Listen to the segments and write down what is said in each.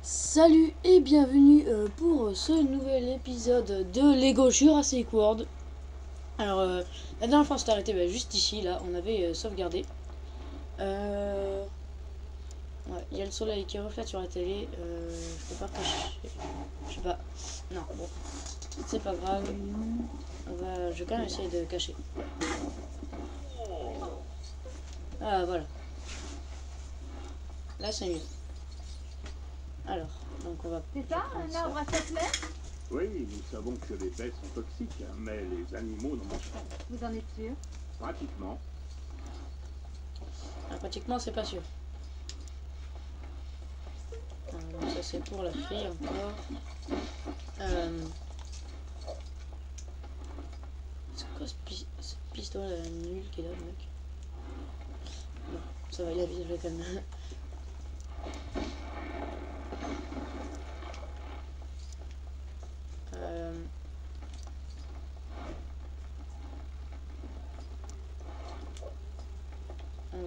Salut et bienvenue pour ce nouvel épisode de Lego Jurassic World. Alors la dernière fois on s'est arrêté juste ici, là on avait sauvegardé. Ouais, il y a le soleil qui reflète sur la télé, je peux pas cacher, je sais pas, non bon, c'est pas grave, je vais quand même essayer de cacher. Ah voilà, là c'est mieux. Alors, donc on va... C'est ça, un arbre à sept mètres? Oui, nous savons que les baies sont toxiques, mais les animaux n'en mangent pas. Vous en êtes sûr? Pratiquement. Ah, pratiquement c'est pas sûr. Donc ça c'est pour la fille encore. C'est quoi ce pistolet nul qu'il a le mec? Bon, ça va, il a vite le calme.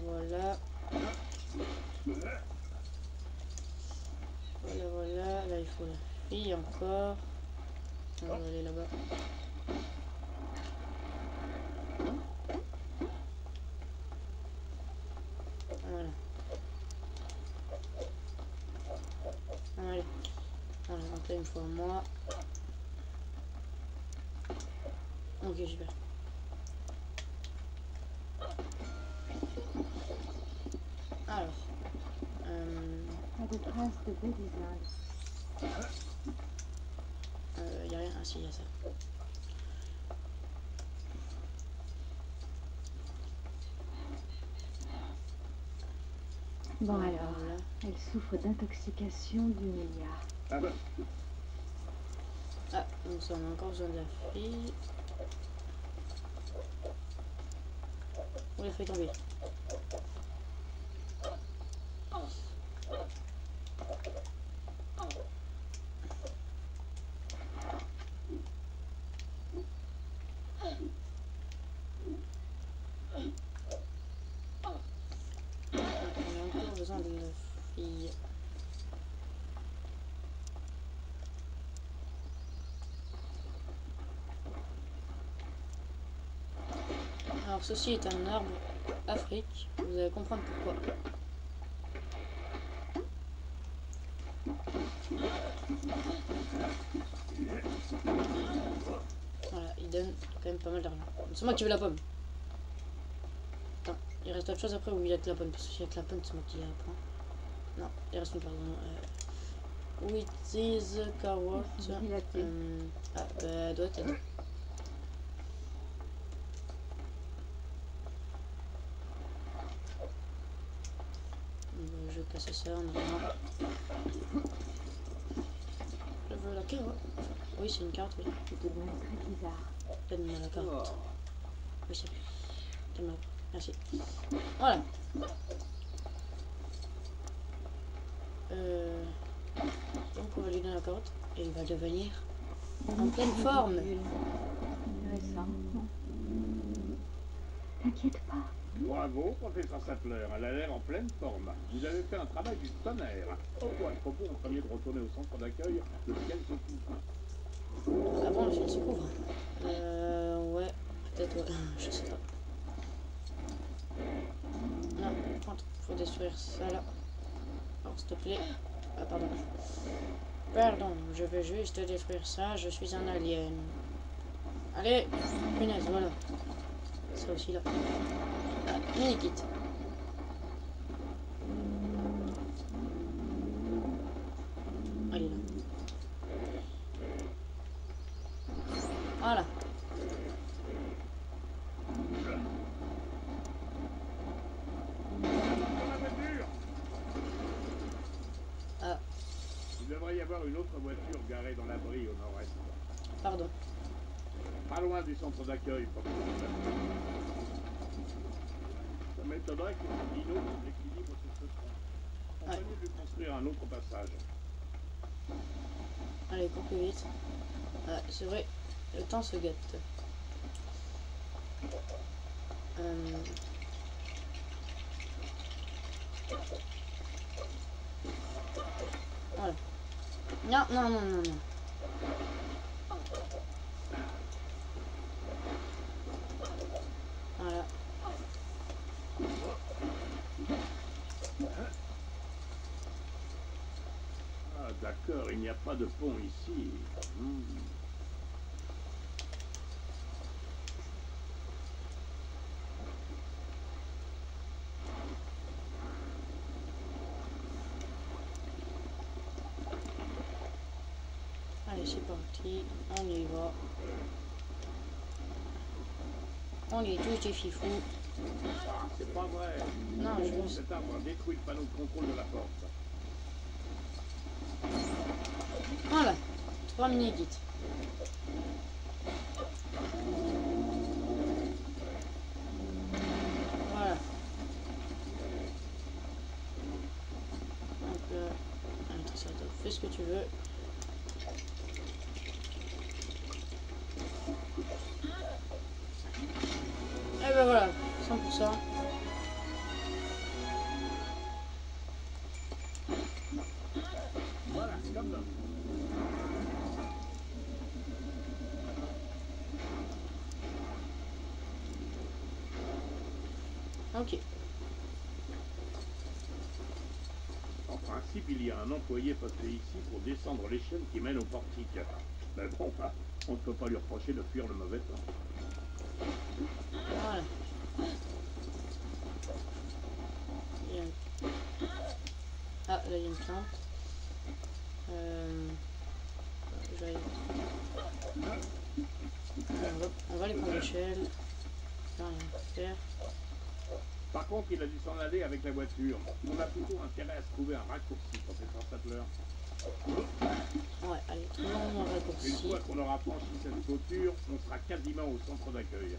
Voilà. Voilà, là il faut la fille encore. On va aller là-bas. Voilà. Allez. Voilà, donc là il me faut moi. Ok, j'y vais. Alors. Pas de traces de baies des Indes. Y a rien. Ah si, y a ça. Bon Voilà. alors, elle souffre d'intoxication du milliard. Ah bah, Ah, donc ça on a encore besoin de la fille. Où les feuilles tomber? On a encore besoin de la fille. Alors ceci est un arbre Afrique, vous allez comprendre pourquoi. Voilà, il donne quand même pas mal d'argent. C'est moi qui veux la pomme. Attends, il reste autre chose après ou il y a que la pomme? Parce que s'il y a que la pomme, c'est moi qui la prends. Non, il reste une pardon. With this carrot. Ah, bah, elle doit être. Je vais casser ça en attendant. Je veux la carotte. Oui, c'est une carte, oui. C'est tout de même très bizarre. Donne-moi la carte. Oui, c'est bon. Donne-moi. Merci. Voilà. Donc on va lui donner la carotte et il va devenir en pleine forme. Intéressant. T'inquiète pas. bravo, professeur Sattler, elle a l'air en pleine forme. Vous avez fait un travail du tonnerre. Oh, à propos, en premier de retourner au centre d'accueil, le ciel se couvre. Avant le ciel se couvre. Ouais, peut-être, ouais. Je sais pas. Non, par contre, faut détruire ça là. Alors, s'il te plaît. Ah, pardon. Pardon, je veux juste détruire ça, je suis un alien. Allez, punaise, voilà. Ça aussi là. Ah, mini-kit. Allez là. Voilà. Dans la voiture! Ah, Il devrait y avoir une autre voiture garée dans l'abri au nord-est. pardon. Pas loin du centre d'accueil, professeur Sattler. Ça m'étonnerait que le dino l'équilibre sur ce tronc. On va mieux lui construire un autre passage. Allez, cours plus vite. Ah, c'est vrai, le temps se gâte. Voilà. Non, non, non, non, non. Voilà. Ah, d'accord, il n'y a pas de pont ici. Allez, c'est parti. On y va. On est tous des fifous. Ah, c'est pas vrai. Non, je pense. Cet arbre a détruit le panneau de contrôle de la porte. Voilà. 3 mini-guides. Voilà. Donc, allez, ça, fais ce que tu veux. Et ben voilà, 100%. Voilà, comme ça. Ok. En principe, il y a un employé posté ici pour descendre l'échelle qui mène au portique. Mais bon, bah, on ne peut pas lui reprocher de fuir le mauvais temps. Voilà. Ah, là il y a une plante. On va aller prendre l'échelle. Rien à faire. Par contre, il a dû s'en aller avec la voiture. On a plutôt intérêt à se trouver un raccourci, professeur Sattler. Ouais, allez, trouvons un Une raccourci. fois qu'on aura franchi cette clôture, on sera quasiment au centre d'accueil.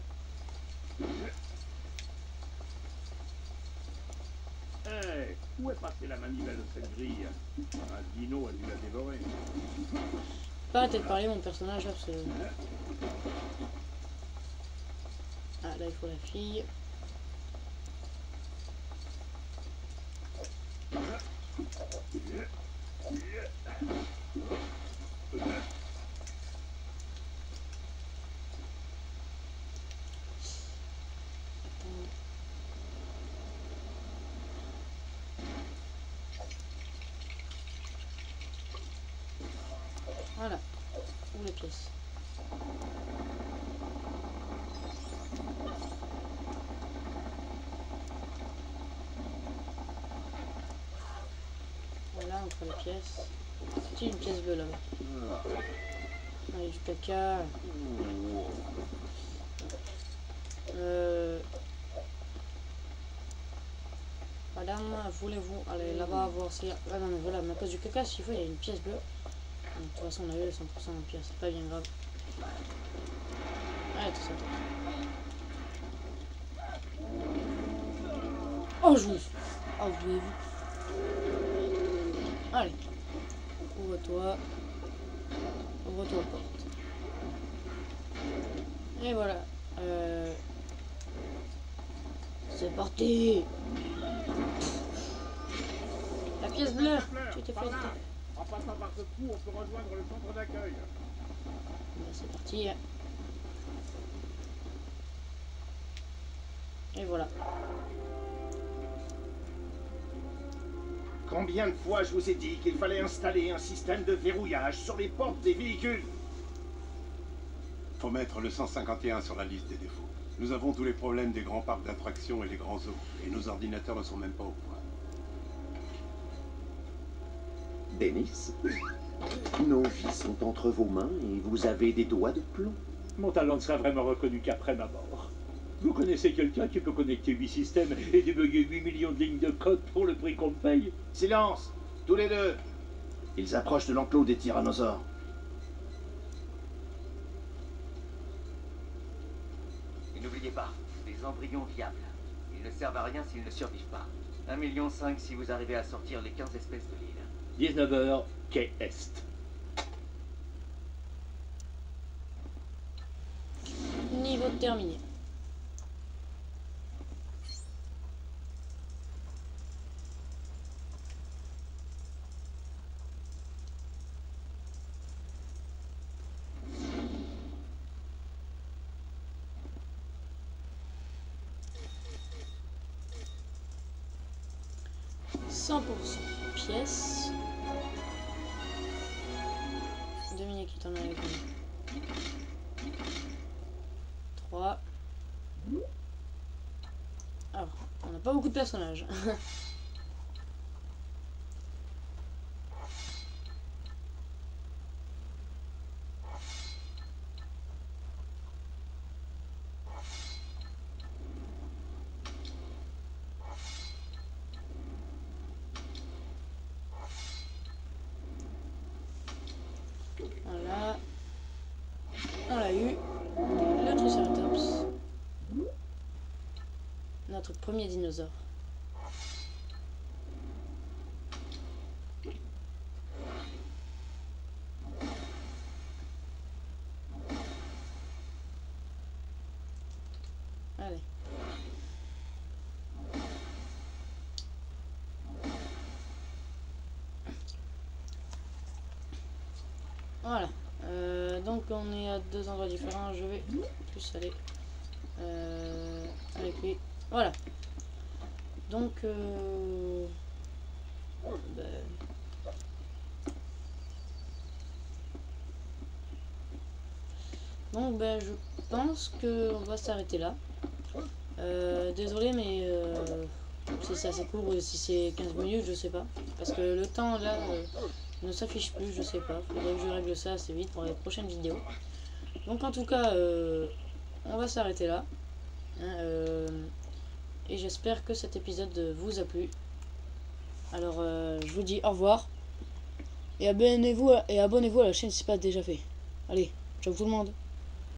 Hey, où est passée la manivelle de cette grille? Un dino a dû la dévorer. Pas arrêter de parler, mon personnage, là, parce que... Ah, là, il faut la fille. Voilà. Où les pièces? Voilà, on prend les pièces. C'est une pièce bleue là-bas. Allez, du caca. Madame, voulez-vous aller là-bas voir si... Ah non mais voilà, mais à cause du caca, s'il faut, il y a une pièce bleue. Donc, de toute façon, on a eu le 100% en pierre, c'est pas bien grave. Allez, tout ça. Oh, je vous... Oh, vous avez vu. Allez. Ouvre-toi. Ouvre-toi la porte. Et voilà. C'est parti. La pièce bleue. Tu t'es fait... En passant par ce trou, on peut rejoindre le centre d'accueil. C'est parti. Et voilà. Combien de fois je vous ai dit qu'il fallait installer un système de verrouillage sur les portes des véhicules? Faut mettre le 151 sur la liste des défauts. Nous avons tous les problèmes des grands parcs d'attractions et des grands zoos. Et nos ordinateurs ne sont même pas au point. Dennis, nos vies sont entre vos mains et vous avez des doigts de plomb. Mon talent ne sera vraiment reconnu qu'après ma mort. Vous connaissez quelqu'un qui peut connecter 8 systèmes et débugger 8 millions de lignes de code pour le prix qu'on me paye? Silence, tous les deux. Ils approchent de l'enclos des tyrannosaures. Et n'oubliez pas, des embryons viables. Ils ne servent à rien s'ils ne survivent pas. 1,5 million si vous arrivez à sortir les 15 espèces de l'île. 19h, quai Est. Niveau terminé. 100% pièces. Dominique est en avec nous. 3. Alors, on n'a pas beaucoup de personnages. Voilà. On l'a eu. Le Triceratops. Notre premier dinosaure. Allez. Voilà. Donc on est à deux endroits différents. Je vais plus aller avec lui. Voilà. Donc je pense que on va s'arrêter là. Désolé, mais si c'est assez court ou si c'est 15 minutes, je sais pas. Parce que le temps là ne s'affiche plus, je sais pas. Faudrait que je règle ça assez vite pour les prochaines vidéos. Donc en tout cas, on va s'arrêter là. Et j'espère que cet épisode vous a plu. Alors je vous dis au revoir. Et abonnez-vous à la chaîne si ce n'est pas déjà fait. Allez, ciao tout le monde.